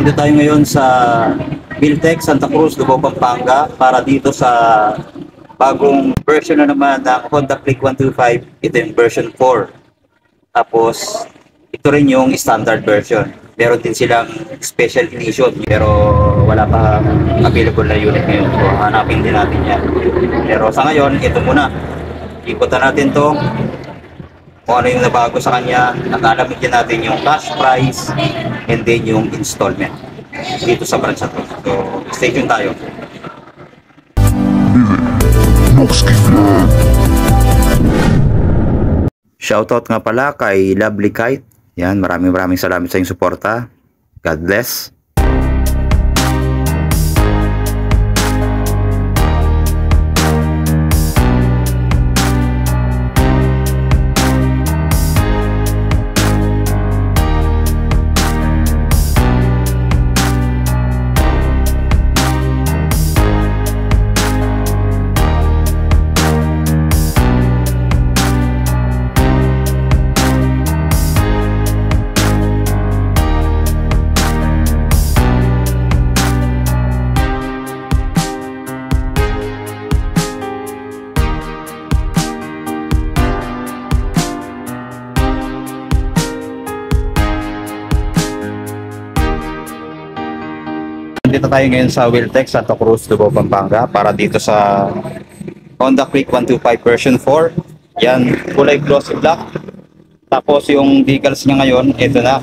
Dito tayo ngayon sa Viltec, Santa Cruz, Lubao, Pampanga para dito sa bagong version na naman ng Honda Click 125. Ito yung version 4. Tapos ito rin yung standard version. Meron din silang special edition pero wala pa available na unit ngayon. So hanapin din natin yan. Pero sa ngayon, ito muna. Ikutan natin to kung ano yung nabago sa kanya, nakalamin din natin yung cash price and then yung installment dito sa branch na to. So, stay tuned tayo. Shoutout nga pala kay Lovely Kite. Yan, maraming salamat sa inyong suporta. God bless. Dito tayo ngayon sa Viltec, Santa Cruz, Lubao, Pampanga para dito sa Honda Click 125 version 4. Yan, kulay glossy black. Tapos yung decals niya ngayon, ito na.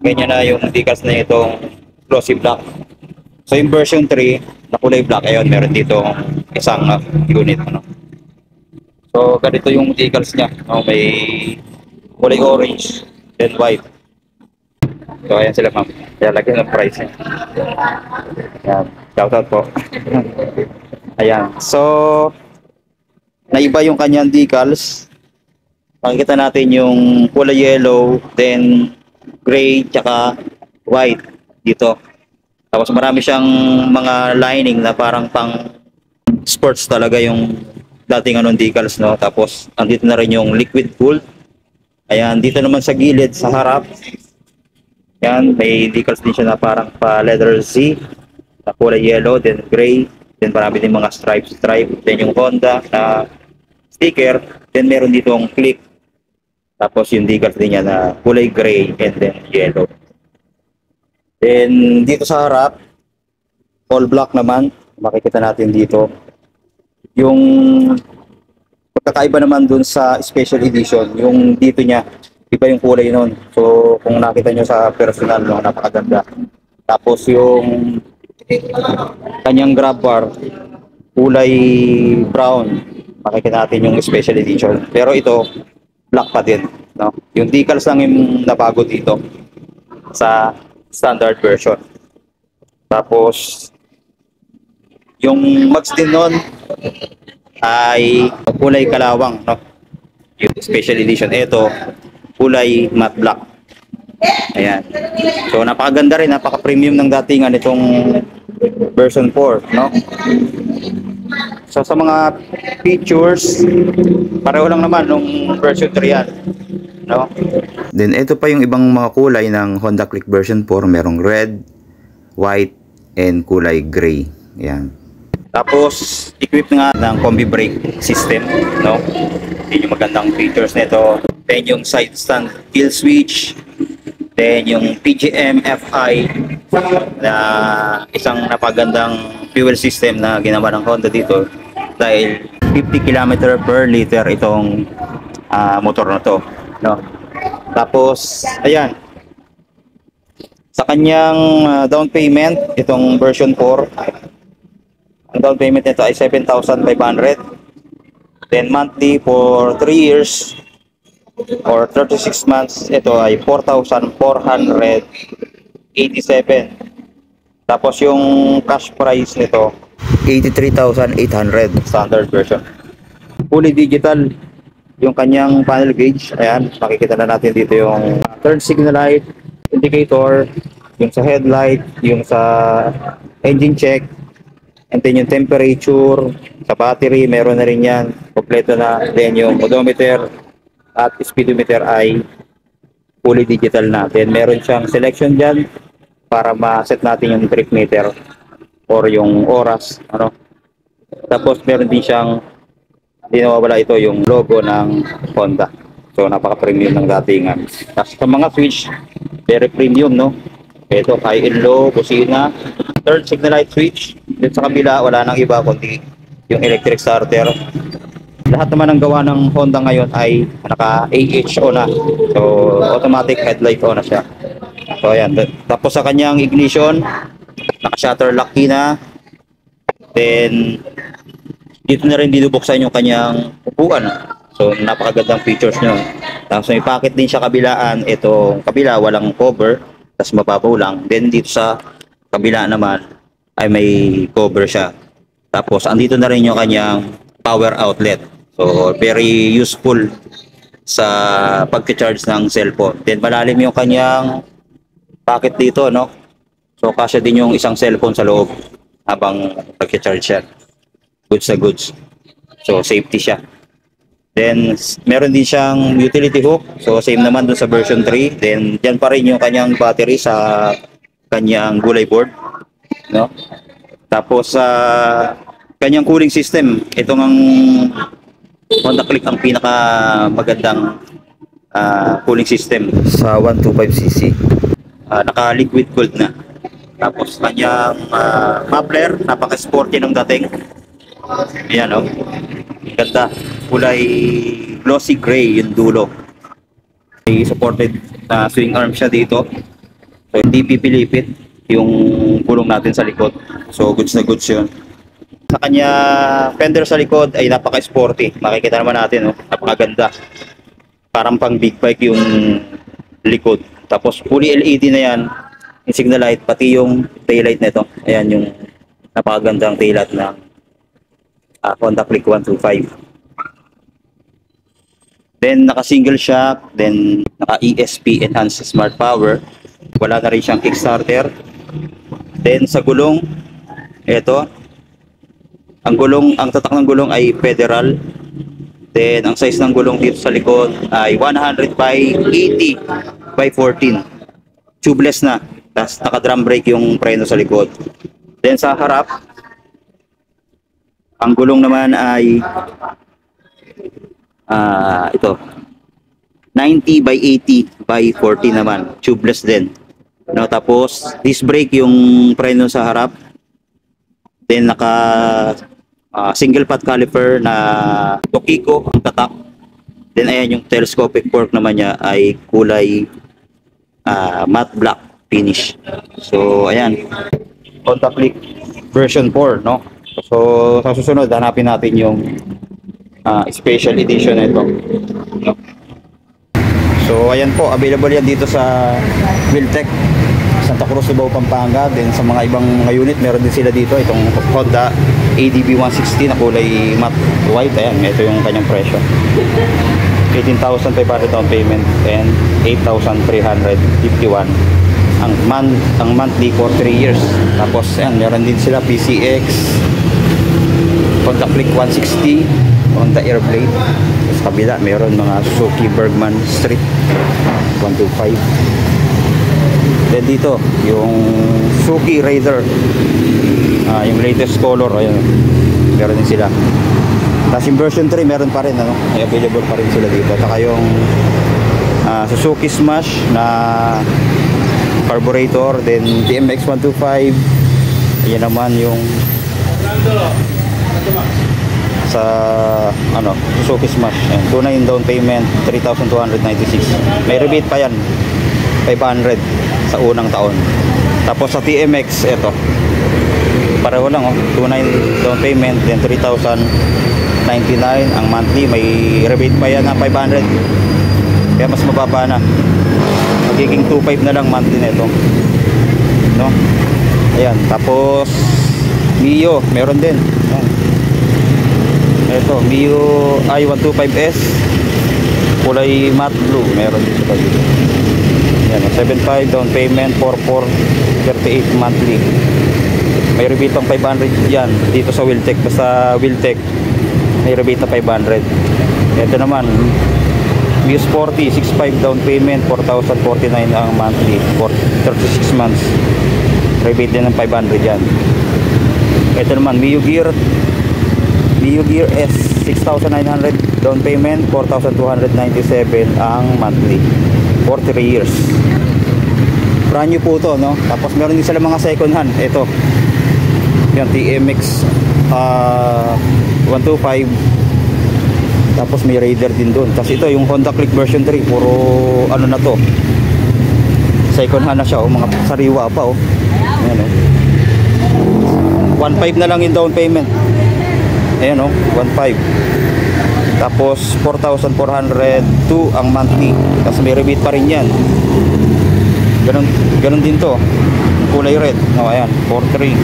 Ganyan na yung decals na itong glossy black. So yung version 3 na kulay black, ayun, meron dito isang unit. Ano. So ganito yung decals niya. Oh, may kulay orange, then white. So ayan sila ma'am. Kaya lagyan ng price niya. Ayan. Shoutout po. Ayan. So naiba yung kanyang decals. Makikita natin yung kulay yellow, then gray, tsaka white dito. Tapos marami siyang mga lining na parang pang sports talaga yung dating anong decals, no? Tapos andito na rin yung liquid gold. Ayan, dito naman sa gilid, sa harap. Yan, may decals din siya na parang pa letter Z na kulay yellow, then gray, then marami din mga stripe, then yung Honda na sticker, then meron dito ang click. Tapos yung decals din niya na kulay gray and then yellow. Then dito sa harap, all black naman, makikita natin dito. Yung pagkakaiba naman dun sa special edition, yung dito niya, iba yung kulay nun. So, kung nakita nyo sa personal, no, napakaganda. Tapos yung kanyang grab bar, kulay brown. Makikita natin yung special edition. Pero ito, black pa din. No? Yung decals lang yung nabago dito sa standard version. Tapos, yung mags din nun ay kulay kalawang. No? Yung special edition. Ito, kulay matte black. Ayan. So napakaganda rin, napaka-premium ng datingan itong version 4, no? So sa mga features, pareho lang naman nung version 3 yan, no? Then ito pa yung ibang mga kulay ng Honda Click version 4, merong red, white, and kulay gray. Ayan. Tapos equipped nga ng combi brake system, no? Yun yung magandang features nito. Then yung side stand kill switch, then yung PGM FI na isang napagandang fuel system na ginawa ng Honda dito dahil 50 km per liter itong motor na to, no? Tapos ayan, sa kanyang down payment, itong version 4, ang down payment nito ay 7,500. Then monthly for 3 years or 36 months, ito ay 4,487. Tapos yung cash price nito 83,800 standard version. Fully digital yung kanyang panel gauge. Ayan, makikita na natin dito yung turn signal light, indicator, yung sa headlight, yung sa engine check, and then yung temperature, sa battery meron na rin yan, kompleto na. Then yung odometer at speedometer ay fully digital natin. Meron siyang selection dyan para ma-set natin yung trip meter or yung oras, ano. Tapos meron din siyang, hindi nawawala ito, yung logo ng Honda. So napaka-premium ng datingan. Tapos sa mga switch, very premium, no. Ito, high and low, kusina, third signal light switch. Then sa kabila, wala nang iba kundi yung electric starter. Lahat naman ng gawa ng Honda ngayon ay naka AHO na. So automatic headlight on na siya. So ayan, tapos sa kanyang ignition, naka shutter lock key na. Then dito na rin dinubuksan yung kanyang upuan. So napakagandang features nyo. Tapos may pocket din siya kabilaan. Itong kabila walang cover, tapos mababaw lang. Then dito sa kabila naman ay may cover siya. Tapos andito na rin yung kanyang power outlet. So very useful sa pag-charge ng cellphone. Then malalim yung kanyang pocket dito, no? So kasya din yung isang cellphone sa loob habang pag-charge siya. Goods na goods. So safety siya. Then meron din siyang utility hook. So same naman dun sa version 3. Then diyan pa rin yung kanyang battery sa kanyang gulay board, no? Tapos sa kanyang cooling system, itong ang Honda Click ang pinaka magandang cooling system sa 125cc. Naka liquid cooled na. Tapos kanyang muffler, napaka-sporty ng dating. Ayan, oh. Ganda. Kulay glossy gray yung dulo. May supported swing arm siya dito. So hindi pipilipit yung gulong natin sa likod. So goods na goods yun. Sa kanya fender sa likod ay napaka-sporty. Makikita naman natin, oh, napakaganda. Parang pang big bike yung likod. Tapos fully LED na yan, yung signal light, pati yung taillight nito. Ayan yung napakagandang taillight ng Honda Click 125. Then naka single shock, then naka ESP enhanced smart power. Wala na rin siyang kickstarter. Then sa gulong, ito, ang tatak ng gulong ay federal. Then ang size ng gulong dito sa likod ay 100 by 80 by 14. Tubeless na. Tapos naka drum brake yung preno sa likod. Then sa harap, ang gulong naman ay ito 90 by 80 by 40 naman. Tubeless din. No, tapos disc brake yung preno sa harap. Then naka single pot caliper na Tokiko ang tatak. Then ayan yung telescopic fork naman niya ay kulay matte black finish. So ayan, Honda Click version 4, no? So sa susunod hanapin natin yung special edition nito, no? So ayan po, available yan dito sa Wiltec Santa Cruz, Cubao, Pampanga. Then sa mga ibang mga unit, meron din sila dito itong Honda ADB 160 na kulay matte white. Ayan, ito yung kanyang presyo, 18,500 down payment and 8,351 ang monthly for 3 years. Tapos ayan, meron din sila PCX, Honda Click 160, Honda Airblade. Sa kabila meron mga Suzuki Bergman Street 125. Then dito yung Suzuki Raider, yung latest color, ayun, meron din sila. Tapos yung version 3 meron pa rin, ano, ay available pa rin sila dito. Saka yung Suzuki Smash na carburetor, then TMX 125. Ayan naman yung sa ano, Suzuki Smash. Ayan, 2.9 down payment, 3,296. May rebate pa yan, 500 sa unang taon. Tapos sa TMX, eto, pareho lang, oh, 2.9 down payment, then 3,099 ang monthly. May rebate pa yan na 500, kaya mas mababa na, magiging 2.5 na lang monthly nito, no? Ayan, tapos Mio meron din. Ayan, ito Mio i125S kulay matte blue, meron din sa dito. Yan, 7.5 down payment, 4,438 monthly. May rebate pang 500 yan dito sa Wiltec. Basta Wiltec may rebate na 500. Ito naman Mio Sporty, 6.5 down payment, 4,049 ang monthly for 36 months. rebate din ng 500 yan. Ito naman Mio Gear S, 6,900 down payment, 4,297 ang monthly for 3 years. Brand new po to, no? Tapos meron din sila mga second hand. Ito yung TMX 125. Tapos may Raider din doon. Tapos ito yung Honda Click version 3, puro ano na to, second hand na siya, mga sariwa pa, ayan, 1.5 na lang yung down payment. Ayan, 1.5. Tapos 4,402 ang monthly. Tapos may rebate pa rin yan. Ganun din to, kulay red, ayan, 4.3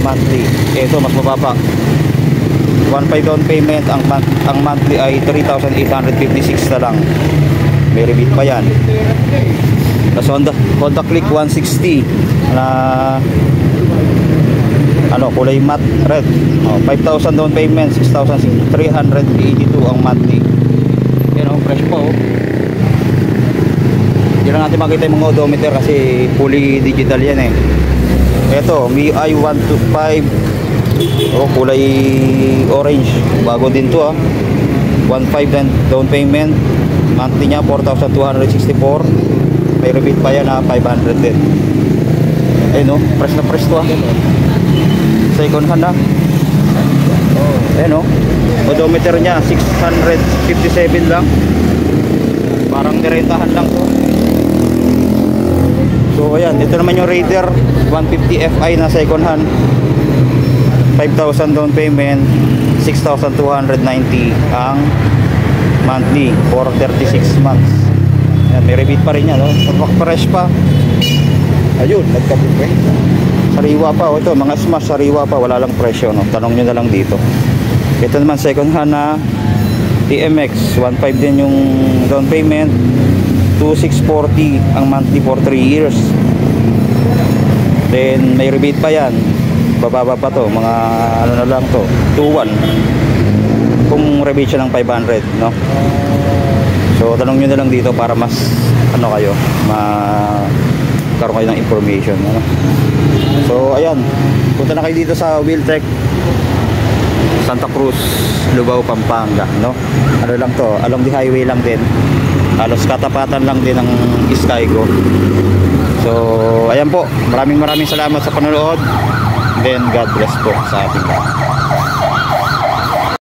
monthly. Ito mas mababa, 1.5 down payment. Ang monthly ay 3,856 na lang. May rebate pa yan. Tapos Honda Click 160 na kulay matte red, 5,000 down payment, 6,382 ang monthly. Yan, fresh pa, Hindi lang natin makita yung mga odometer kasi fully digital yan eh. Ito MIUI 125, kulay orange, bago din to, 1.5 down payment, monthly nya 4,264. May rebate pa yan na 500 din. Ayun, fresh na fresh to, second hand na. Ayun, odometer nya 657 lang, parang nirentahan lang to. So ayan, ito naman yung Raider 150 Fi na second hand, 5,000 down payment, 6,290 ang monthly for 36 months. Ayan, may rebate pa rin yan, fresh pa. Ayun, nagka-buffet. Sariwa pa, ito mga smash, sariwa pa, wala lang presyo, tanong nyo na lang dito. Ito naman second hand na TMX 1.5 din yung down payment, 2,640 ang monthly for 3 years. Then may rebate pa yan, bababa pa to, mga na lang to, 2,1 kung rebate siya ng 500, So tanong nyo na lang dito para mas kayo, karoon kayo ng information, So ayan, punta na kayo dito sa Wheeltech Santa Cruz, Lubao, Pampanga, Ano lang to, along the highway lang din, halos katapatan lang din ng Skygo. So ayan po, maraming salamat sa panonood. Then God bless po sa ating lahat.